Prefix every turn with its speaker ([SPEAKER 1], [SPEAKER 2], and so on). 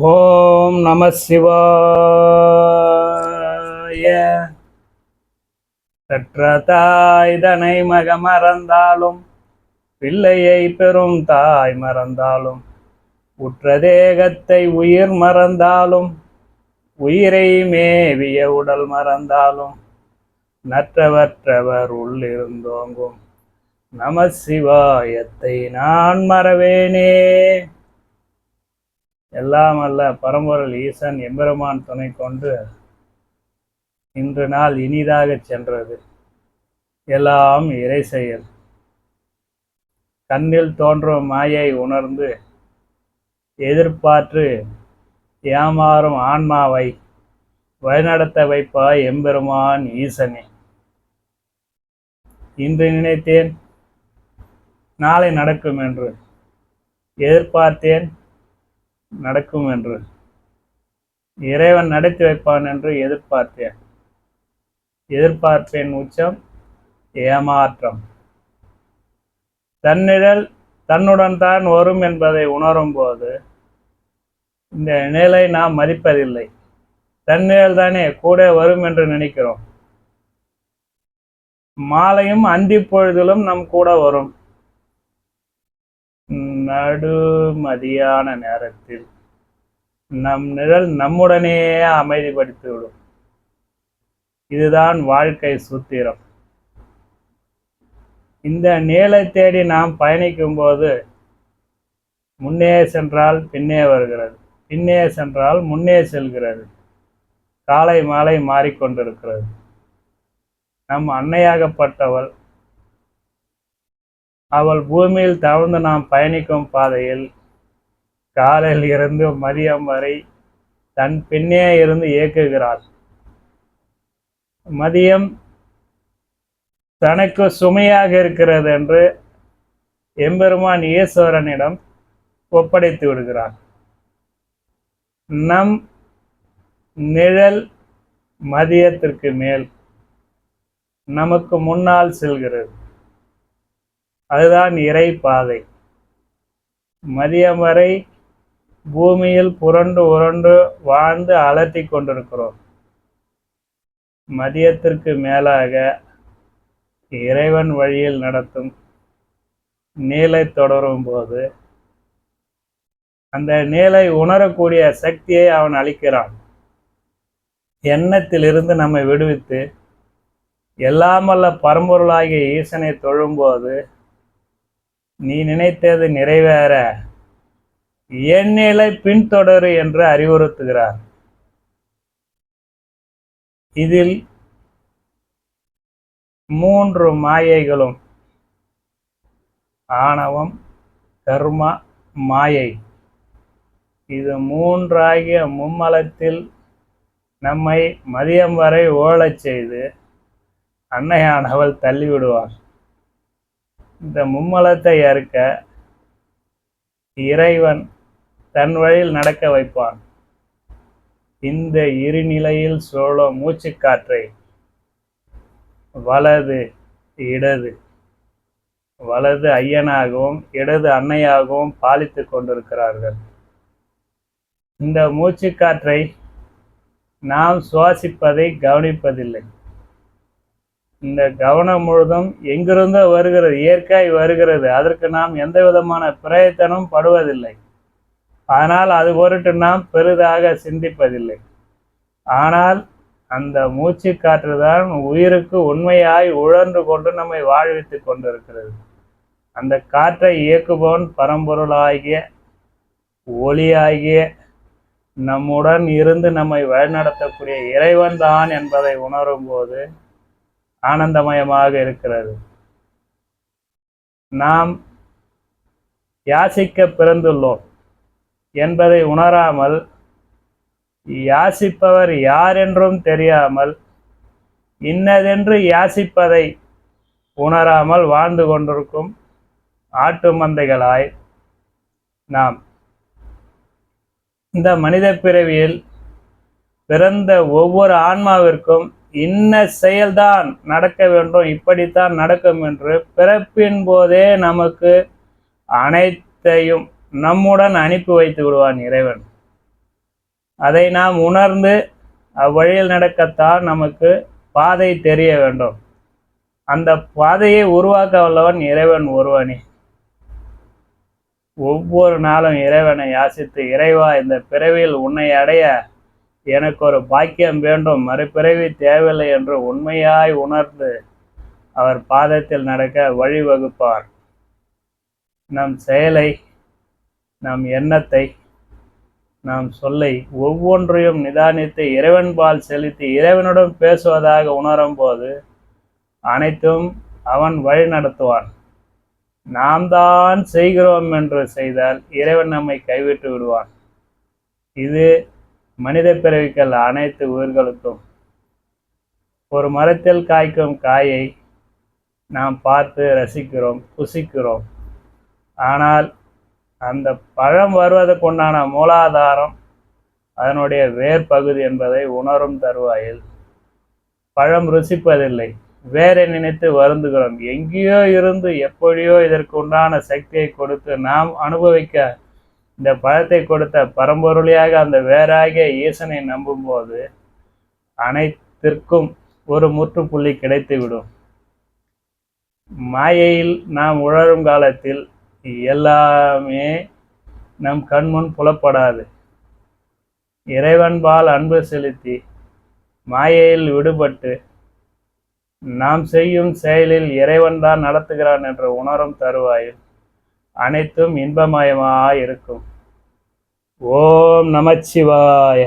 [SPEAKER 1] ஓம் நம சிவாய. பெற்ற தாய் தனை மக மறந்தாலும், பிள்ளையை பெறும் தாய் மறந்தாலும், உற்ற தேகத்தை உயிர் மறந்தாலும், உயிரை மேவிய உடல் மறந்தாலும், நற்றவற்றவர் உள்ளிருந்தோங்கும் நம சிவாயத்தை நான் மறவேனே. எல்லாம் அல்ல பரம்பொருள் ஈசன் எம்பெருமான் துணை கொண்டு இன்று நாள் இனிதாக சென்றது. எல்லாம் இறை செயல். கண்ணில் தோன்றும் மாயை உணர்ந்து எதிர்பார்த்து ஏமாறும் ஆன்மாவை வழிநடத்த வைப்பாய் எம்பெருமான் ஈசனே. இன்று நினைத்தேன் நாளை நடக்கும் என்று, எதிர்பார்த்தேன் நடக்கும் என்று, இறைவன் நடத்தி வைப்பான் என்று எதிர்பார்த்தேன். எதிர்பார்ப்பேன் உச்சம் ஏமாற்றம். தன்னிழல் தன்னுடன் தான் வரும் என்பதை உணரும் போது இந்த நிலை நாம் மதிப்பதில்லை. தன்னிழல் தானே கூட வரும் என்று நினைக்கிறோம். மாலையும் அந்தி பொழுதிலும் நம் கூட வரும். நடு மதியான நேரத்தில் நம் நிழல் நம்முடனே அமைதிப்படுத்திவிடும். இதுதான் வாழ்க்கை சூத்திரம். இந்த நிழலை தேடி நாம் பயணிக்கும் போது முன்னே சென்றால் பின்னே வருகிறது, பின்னே சென்றால் முன்னே செல்கிறது. காலை மாலை மாறிக்கொண்டிருக்கிறது. நம் அன்னையாகப்பட்டவள் அவள் பூமியில் தவழ்ந்து நாம் பயணிக்கும் பாதையில் காலையில் இருந்து மதியம் வரை தன் பின்னே இருந்து இயக்குகிறாள். மதியம் தனக்கு சுமையாக இருக்கிறது என்று எம்பெருமான் ஈஸ்வரனிடம் ஒப்படைத்து விடுகிறார். நம் நிழல் மதியத்திற்கு மேல் நமக்கு முன்னால் செல்கிறது. அதுதான் இறை பாதை. மதியம் வரை பூமியில் புரண்டு உரண்டு வாழ்ந்து அலட்டி கொண்டிருக்கிறோம். மதியத்திற்கு மேலாக இறைவன் வழியில் நடத்தும் நீலை தொடரும் போது அந்த நீலை உணரக்கூடிய சக்தியை அவன் அளிக்கிறான். எண்ணத்திலிருந்து நம்மை விடுவித்து எல்லாமல்ல பரம்பொருளாகிய ஈசனை தொழும்போது நீ நினைத்தது நிறைவேற என் நிலை பின்தொடரு என்று அறிவுறுத்துகிறார். இதில் 3 மாயைகளும் ஆணவம், கர்மா, மாயை, இது 3 மும்மலத்தில் நம்மை மதியம் வரை ஓழச் செய்து அன்னையானவள் தள்ளிவிடுவார். இந்த மும்மலத்தை அறுக்க இறைவன் தன் வழியில் நடக்க வைப்பான். இந்த இருநிலையில் சோழும் மூச்சு காற்றை வலது இடது, வலது ஐயனாகவும் இடது அன்னையாகவும் பாலித்து கொண்டிருக்கிறார்கள். இந்த மூச்சு காற்றை நாம் சுவாசிப்பதை கவனிப்பதில்லை. இந்த கவனம் முழுதும் எங்கிருந்தோ வருகிறது, இயற்கை வருகிறது. அதற்கு நாம் எந்த விதமான பிரயத்தனம் படுவதில்லை. ஆனால் அது பொருட்டு நாம் பெரிதாக சிந்திப்பதில்லை. ஆனால் அந்த மூச்சு காற்றுதான் உயிருக்கு உண்மையாய் உழன்று கொண்டு நம்மை வாழ்வித்து கொண்டிருக்கிறது. அந்த காற்றை இயக்குபவன் பரம்பொருளாகிய ஒளியாகிய நம்முடன் இருந்து நம்மை வழிநடத்தக்கூடிய இறைவன் தான் என்பதை உணரும் போது ஆனந்தமயமாக இருக்கிறது. நாம் யாசிக்க பிறந்துள்ளோம் என்பதை உணராமல், யாசிப்பவர் யார் என்றும் தெரியாமல், இன்னதென்று யாசிப்பதை உணராமல் வாழ்ந்து கொண்டிருக்கும் ஆட்டு மந்தைகளாய் நாம் இந்த மனித பிறவியில் பிறந்த ஒவ்வொரு ஆன்மாவிற்கும் இன்ன செயல்தான் நடக்க வேண்டும், இப்படித்தான் நடக்கும் என்று பிறப்பின் போதே நமக்கு அனைத்தையும் நம்முடன் அனுப்பி வைத்து விடுவான் இறைவன். அதை நாம் உணர்ந்து அவ்வழியில் நடக்கத்தான் நமக்கு பாதை தெரிய வேண்டும். அந்த பாதையை உருவாக்க வல்லவன் இறைவன் ஒருவனே. ஒவ்வொரு நாளும் இறைவனை யாசித்து, இறைவா, இந்த பிறவியில் உன்னை அடைய எனக்கு ஒரு பாக்கியம் வேண்டும், மறுபிறவி தேவையில்லை என்று உண்மையாய் உணர்ந்து அவர் பாதத்தில் நடக்க வழிவகுப்பார். நம் செயலை, நம் எண்ணத்தை, நாம் சொல்லை ஒவ்வொன்றையும் நிதானித்து இறைவன்பால் செலுத்தி இறைவனுடன் பேசுவதாக உணரும் போது அனைத்தும் அவன் வழி நடத்துவான். நாம் தான் செய்கிறோம் என்று செய்தால் இறைவன் நம்மை கைவிட்டு விடுவான். இது மனித பிறவிகள் அனைத்து உயிர்களுக்கும். ஒரு மரத்தில் காய்க்கும் காயை நாம் பார்த்து ரசிக்கிறோம், புசிக்கிறோம். ஆனால் அந்த பழம் வருவதற்குண்டான மூலாதாரம் அதனுடைய வேர் பகுதி என்பதை உணரும் தருவாயில் பழம் ருசிப்பதில்லை, வேற நினைத்து வருந்துகிறோம். எங்கேயோ இருந்து எப்படியோ இதற்கு உண்டான சக்தியை கொடுத்து நாம் அனுபவிக்க இந்த பழத்தை கொடுத்த பரம்பொருளியாக அந்த வேறாகிய ஈசனை நம்பும்போது அனைத்திற்கும் ஒரு முற்றுப்புள்ளி கிடைத்துவிடும். மாயையில் நாம் உழரும் காலத்தில் எல்லாமே நம் கண்முன் புலப்படாது. இறைவன்பால் அன்பு செலுத்தி மாயையில் விடுபட்டு நாம் செய்யும் செயலில் இறைவன் தான் நடத்துகிறான் என்று உணரும் தருவாயில் அனைத்தும் இன்பமயமாய் இருக்கும். ஓம் நமச்சிவாய.